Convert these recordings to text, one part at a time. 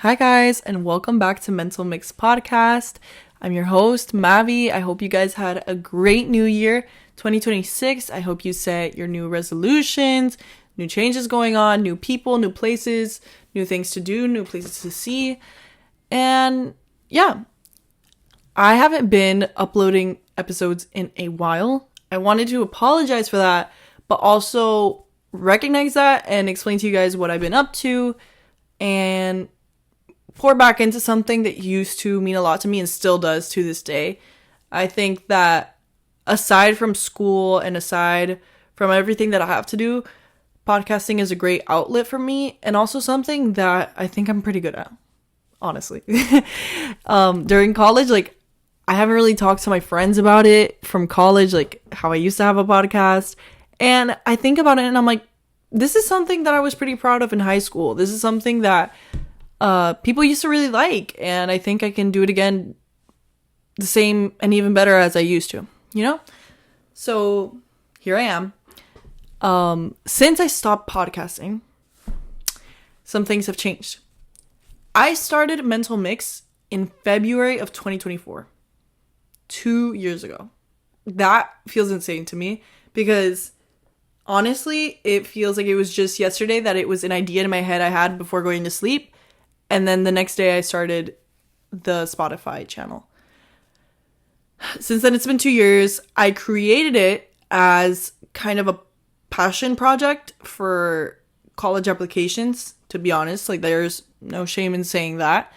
Hi guys, and welcome back to Mental Mix Podcast. I'm your host, Mavi. I hope you guys had a great new year, 2026. I hope you set your new resolutions, new changes going on, new people, new places, new things to do, new places to see. And yeah, I haven't been uploading episodes in a while. I wanted to apologize for that, but also recognize that and explain to you guys what I've been up to and pour back into something that used to mean a lot to me and still does to this day. I think that aside from school and aside from everything that I have to do, podcasting is a great outlet for me and also something that I think I'm pretty good at, honestly. During college, I haven't really talked to my friends about it from college, how I used to have a podcast. And I think about it and I'm like, this is something that I was pretty proud of in high school. This is something that people used to really like, and I think I can do it again the same and even better as I used to, So here I am. Since I stopped podcasting, some things have changed. I started Mental Mix in February of 2024, 2 years ago. That feels insane to me because honestly, it feels like it was just yesterday that it was an idea in my head I had before going to sleep. And then the next day I started the Spotify channel. Since then, it's been 2 years. I created it as kind of a passion project for college applications, to be honest. There's no shame in saying that.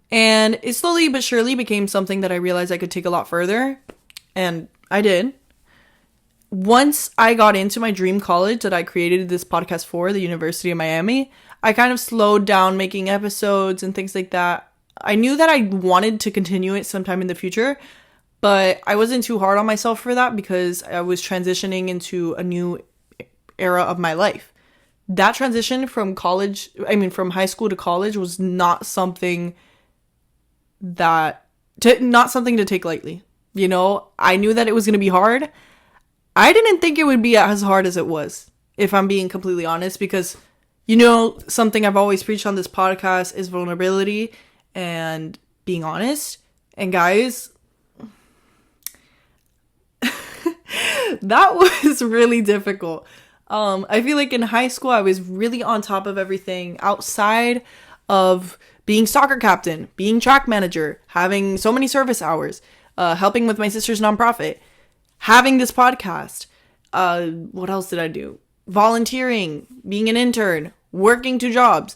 And it slowly but surely became something that I realized I could take a lot further. And I did. Once I got into my dream college that I created this podcast for, the University of Miami, I kind of slowed down making episodes and things like that. I knew that I wanted to continue it sometime in the future, but I wasn't too hard on myself for that because I was transitioning into a new era of my life. That transition from high school to college was not something to take lightly. I knew that it was going to be hard. I didn't think it would be as hard as it was, if I'm being completely honest, because something I've always preached on this podcast is vulnerability and being honest. And guys, that was really difficult. I feel like in high school, I was really on top of everything outside of being soccer captain, being track manager, having so many service hours, helping with my sister's nonprofit, having this podcast. What else did I do? Volunteering, being an intern, working 2 jobs.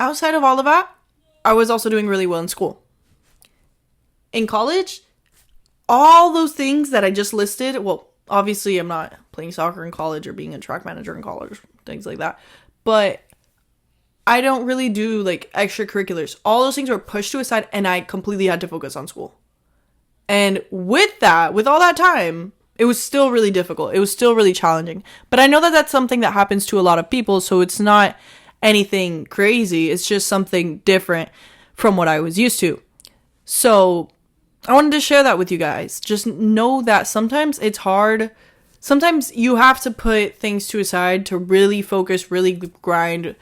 Outside of all of that, I was also doing really well in school. In college, all those things that I just listed, well, obviously I'm not playing soccer in college or being a track manager in college, things like that, but I don't really do extracurriculars. All those things were pushed to a side and I completely had to focus on school. And with all that time, it was still really difficult. It was still really challenging. But I know that that's something that happens to a lot of people, so it's not anything crazy. It's just something different from what I was used to. So I wanted to share that with you guys. Just know that sometimes it's hard. Sometimes you have to put things to a side to really focus, really grind,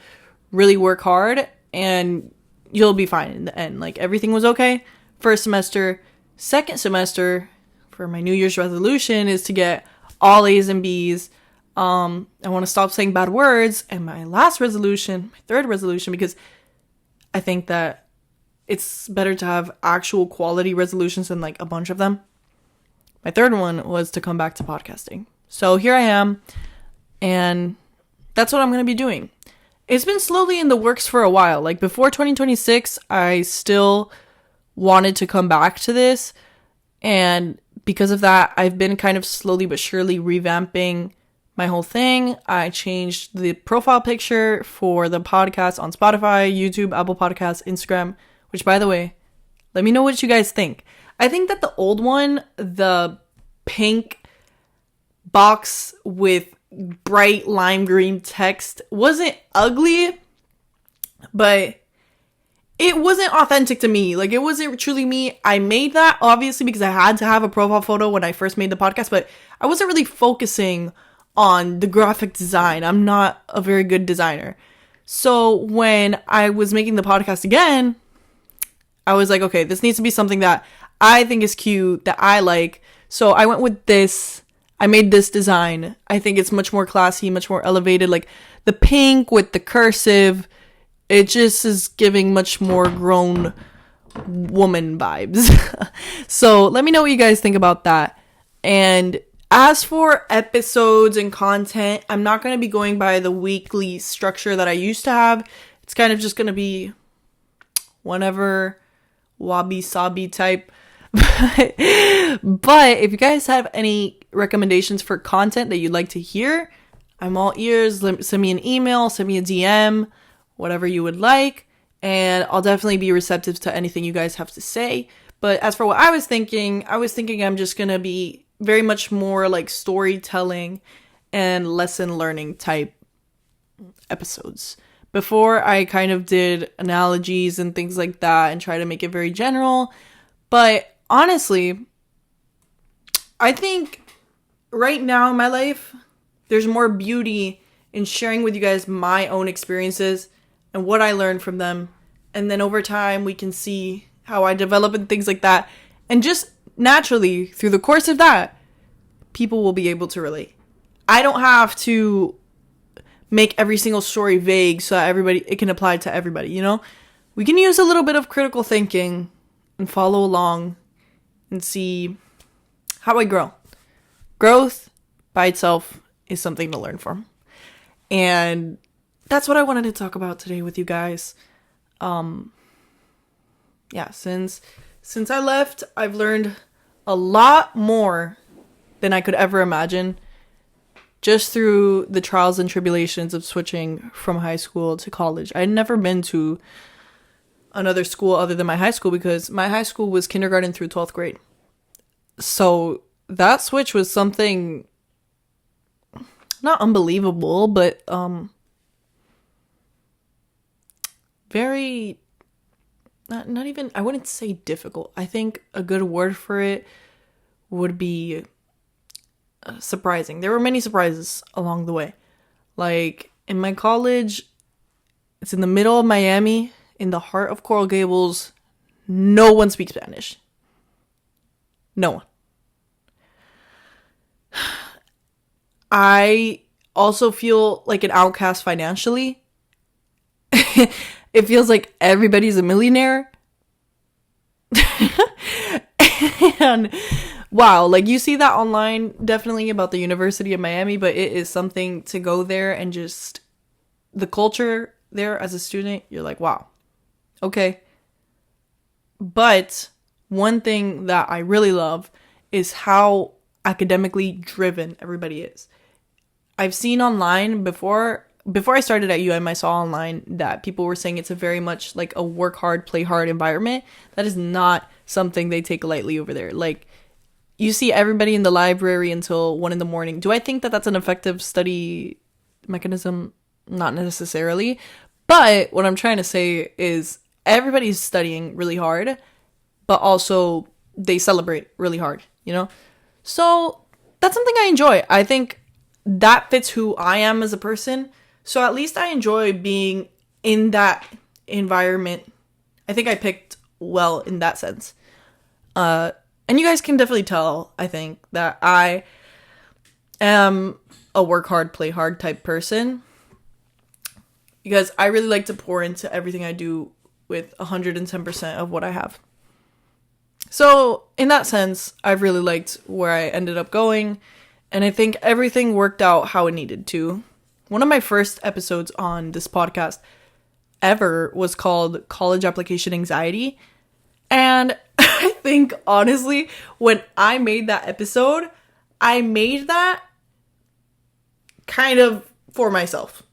really work hard, and you'll be fine in the end. Everything was okay. First semester, second semester, for my New Year's resolution is to get all A's and B's. I want to stop saying bad words. And my last resolution, my third resolution, because I think that it's better to have actual quality resolutions than a bunch of them. My third one was to come back to podcasting. So here I am. And that's what I'm going to be doing. It's been slowly in the works for a while. Before 2026, I still wanted to come back to this. And because of that, I've been kind of slowly but surely revamping my whole thing. I changed the profile picture for the podcast on Spotify, YouTube, Apple Podcasts, Instagram, which, by the way, let me know what you guys think. I think that the old one, the pink box with bright lime green text, wasn't ugly, but it wasn't authentic to me. It wasn't truly me. I made that obviously because I had to have a profile photo when I first made the podcast, but I wasn't really focusing on the graphic design. I'm not a very good designer. So when I was making the podcast again, I was like, okay, this needs to be something that I think is cute, that I like. So I went with this. I made this design. I think it's much more classy, much more elevated. Like the pink with the cursive, it just is giving much more grown woman vibes. So let me know what you guys think about that. And as for episodes and content, I'm not going to be going by the weekly structure that I used to have. It's kind of just going to be whenever wabi sabi type. But if you guys have any recommendations for content that you'd like to hear, I'm all ears. Send me an email, send me a DM, whatever you would like, and I'll definitely be receptive to anything you guys have to say. But as for what I was thinking I'm just gonna be very much more like storytelling and lesson learning type episodes. Before, I kind of did analogies and things like that and try to make it very general. But honestly, I think right now in my life, there's more beauty in sharing with you guys my own experiences and what I learned from them. And then over time, we can see how I develop and things like that. And just naturally, through the course of that, people will be able to relate. I don't have to make every single story vague so that it can apply to everybody, you know? We can use a little bit of critical thinking and follow along and see how I grow. Growth by itself is something to learn from. And that's what I wanted to talk about today with you guys. Since I left, I've learned a lot more than I could ever imagine just through the trials and tribulations of switching from high school to college. I had never been to another school other than my high school because my high school was kindergarten through 12th grade. So that switch was something not unbelievable, but very not even, I wouldn't say difficult. I think a good word for it would be surprising. There were many surprises along the way. Like in my college, it's in the middle of Miami, in the heart of Coral Gables. No one speaks Spanish. No one. I also feel like an outcast financially. It feels like everybody's a millionaire. And wow, like you see that online definitely about the University of Miami, but it is something to go there and just the culture there as a student, you're like, wow, okay. But one thing that I really love is how academically driven everybody is. I've seen online before I started at UM, I saw online that people were saying it's a very much like a work hard, play hard environment. That is not something they take lightly over there. Like, you see everybody in the library until 1 a.m. Do I think that that's an effective study mechanism? Not necessarily. But what I'm trying to say is everybody's studying really hard, but also they celebrate really hard, you know? So that's something I enjoy. I think that fits who I am as a person. So at least I enjoy being in that environment. I think I picked well in that sense. And you guys can definitely tell, I think, that I am a work hard, play hard type person. Because I really like to pour into everything I do with 110% of what I have. So in that sense, I've really liked where I ended up going. And I think everything worked out how it needed to. One of my first episodes on this podcast ever was called College Application Anxiety. And I think, honestly, when I made that episode, I made that kind of for myself.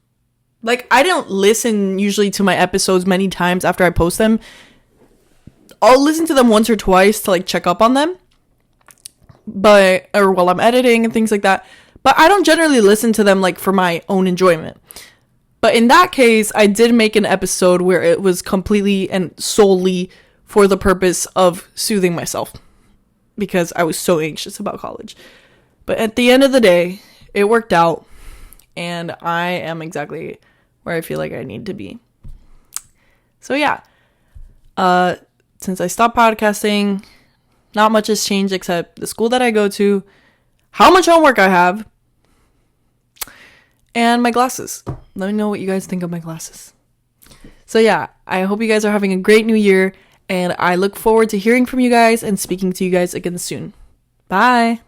Like, I don't listen usually to my episodes many times after I post them. I'll listen to them once or twice to, like, check up on them. Or while I'm editing and things like that. But I don't generally listen to them, like, for my own enjoyment. But in that case, I did make an episode where it was completely and solely for the purpose of soothing myself. Because I was so anxious about college. But at the end of the day, it worked out. And I am exactly where I feel like I need to be. So yeah, since I stopped podcasting, not much has changed except the school that I go to, how much homework I have, and my glasses. Let me know what you guys think of my glasses. So yeah, I hope you guys are having a great new year, and I look forward to hearing from you guys and speaking to you guys again soon. Bye!